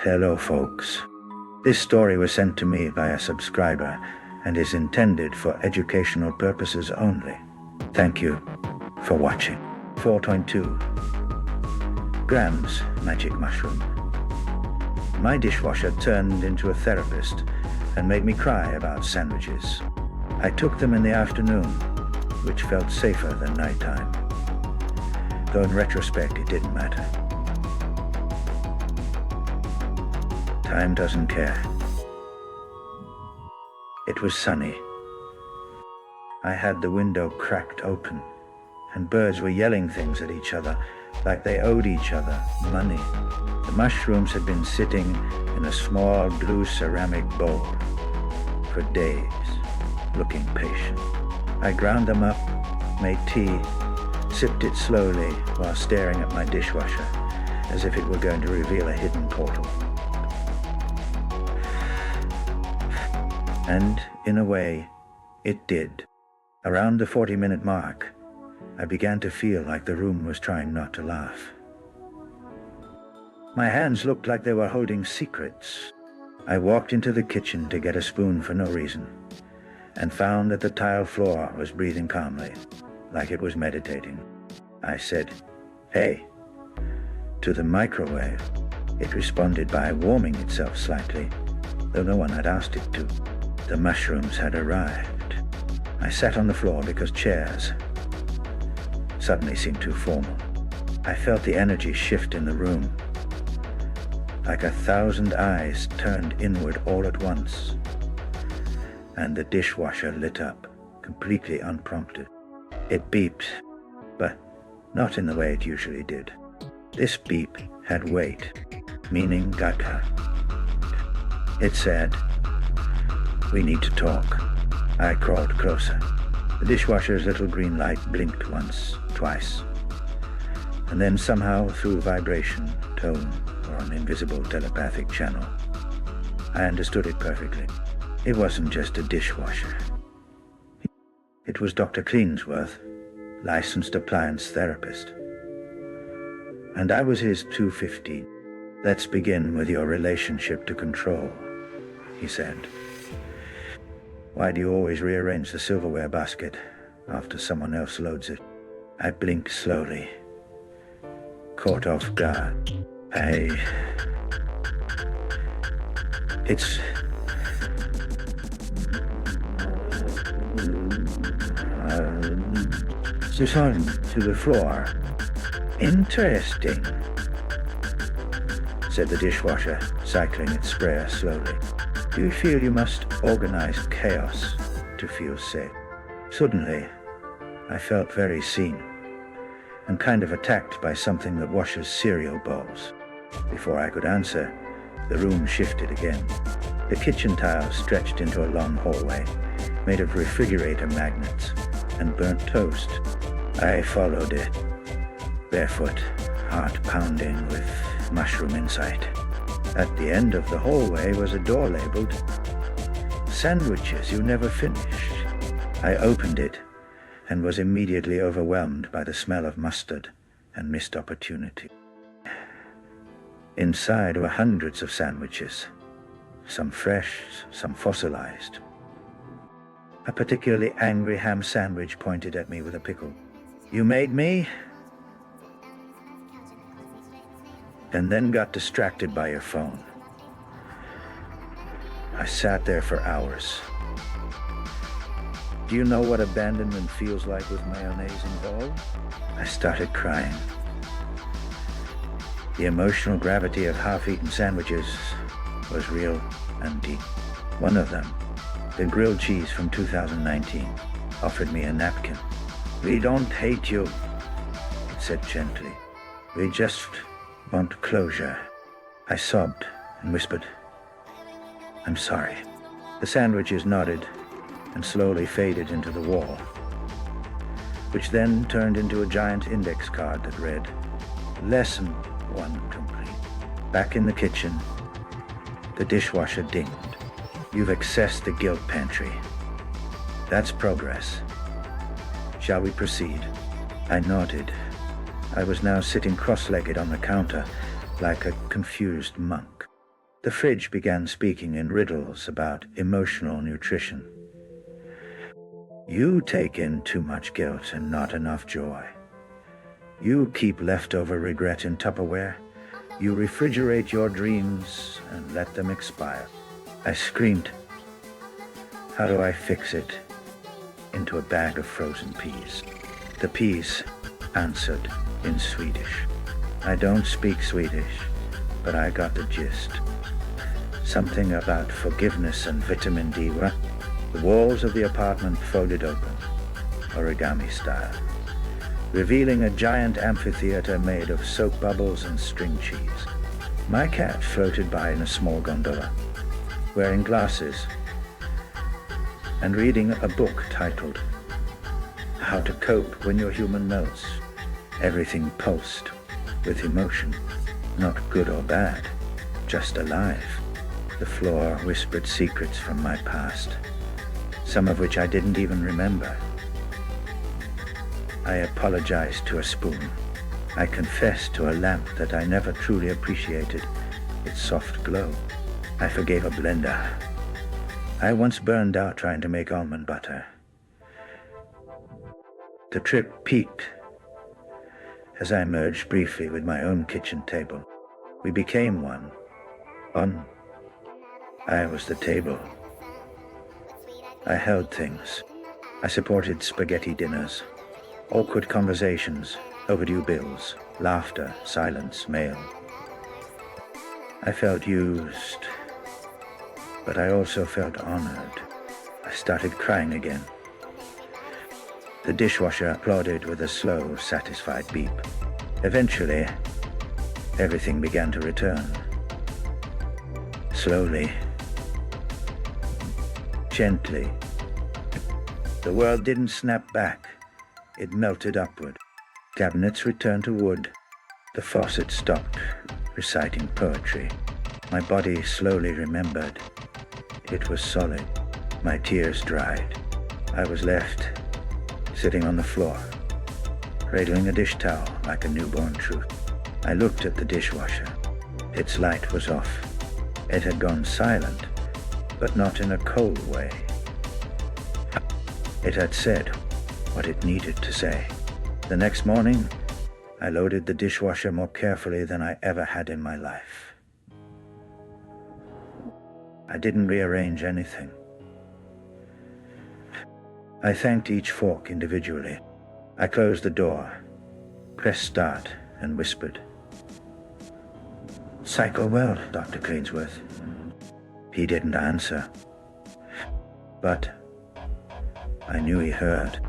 Hello, folks. This story was sent to me by a subscriber and is intended for educational purposes only. Thank you for watching. 4.2 Grams Magic Mushroom. My dishwasher turned into a therapist and made me cry about sandwiches. I took them in the afternoon, which felt safer than nighttime. Though in retrospect, it didn't matter. Time doesn't care. It was sunny. I had the window cracked open, and birds were yelling things at each other like they owed each other money. The mushrooms had been sitting in a small blue ceramic bowl for days, looking patient. I ground them up, made tea, sipped it slowly while staring at my dishwasher as if it were going to reveal a hidden portal. And, in a way, it did. Around the 40-minute mark, I began to feel like the room was trying not to laugh. My hands looked like they were holding secrets. I walked into the kitchen to get a spoon for no reason, and found that the tile floor was breathing calmly, like it was meditating. I said, "Hey," to the microwave. It responded by warming itself slightly, though no one had asked it to. The mushrooms had arrived. I sat on the floor because chairs suddenly seemed too formal. I felt the energy shift in the room, like 1,000 eyes turned inward all at once, and the dishwasher lit up, completely unprompted. It beeped, but not in the way it usually did. This beep had weight, meaning Gaga. It said, "We need to talk." I crawled closer. The dishwasher's little green light blinked once, twice, and then somehow through vibration, tone, or an invisible telepathic channel, I understood it perfectly. It wasn't just a dishwasher. It was Dr. Cleansworth, licensed appliance therapist. And I was his 215. "Let's begin with your relationship to control," he said. "Why do you always rearrange the silverware basket after someone else loads it?" I blinked slowly, caught off guard. It's on to the floor. "Interesting," said the dishwasher, cycling its sprayer slowly. "Do you feel you must organize chaos to feel safe?" Suddenly, I felt very seen, and kind of attacked by something that washes cereal bowls. Before I could answer, the room shifted again. The kitchen tile stretched into a long hallway, made of refrigerator magnets and burnt toast. I followed it, barefoot, heart pounding with mushroom insight. At the end of the hallway was a door labeled, "Sandwiches you never finished." I opened it and was immediately overwhelmed by the smell of mustard and missed opportunity. Inside were hundreds of sandwiches, some fresh, some fossilized. A particularly angry ham sandwich pointed at me with a pickle. "You made me?" And then got distracted by your phone. I sat there for hours. Do you know what abandonment feels like with mayonnaise involved? I started crying. The emotional gravity of half-eaten sandwiches was real and deep. One of them, the grilled cheese from 2019, offered me a napkin. "We don't hate you," it said gently. "We just want closure." I sobbed and whispered, "I'm sorry." The sandwiches nodded and slowly faded into the wall, which then turned into a giant index card that read, "Lesson 1 complete." Back in the kitchen, the dishwasher dinged. "You've accessed the guilt pantry. That's progress. Shall we proceed?" I nodded. I was now sitting cross-legged on the counter like a confused monk. The fridge began speaking in riddles about emotional nutrition. You take in too much guilt and not enough joy. You keep leftover regret in Tupperware. You refrigerate your dreams and let them expire. I screamed. How do I fix it? Into a bag of frozen peas. The peas answered in Swedish. I don't speak Swedish, but I got the gist. Something about forgiveness and vitamin D. The walls of the apartment folded open, origami style, revealing a giant amphitheater made of soap bubbles and string cheese. My cat floated by in a small gondola, wearing glasses, and reading a book titled How to Cope When Your Human Melts. Everything pulsed with emotion, not good or bad, just alive. The floor whispered secrets from my past, some of which I didn't even remember. I apologized to a spoon. I confessed to a lamp that I never truly appreciated its soft glow. I forgave a blender. I once burned out trying to make almond butter. The trip peaked as I merged briefly with my own kitchen table. We became one. I was the table. I held things. I supported spaghetti dinners, awkward conversations, overdue bills, laughter, silence, mail. I felt used, but I also felt honored. I started crying again. The dishwasher applauded with a slow, satisfied beep. Eventually, everything began to return. Slowly, gently. The world didn't snap back. It melted upward. Cabinets returned to wood. The faucet stopped reciting poetry. My body slowly remembered. It was solid. My tears dried. I was left sitting on the floor, cradling a dish towel like a newborn truth. I looked at the dishwasher. Its light was off. It had gone silent, but not in a cold way. It had said what it needed to say. The next morning, I loaded the dishwasher more carefully than I ever had in my life. I didn't rearrange anything. I thanked each fork individually. I closed the door, pressed start, and whispered, "Cycle well, Dr. Cleansworth." He didn't answer, but I knew he heard.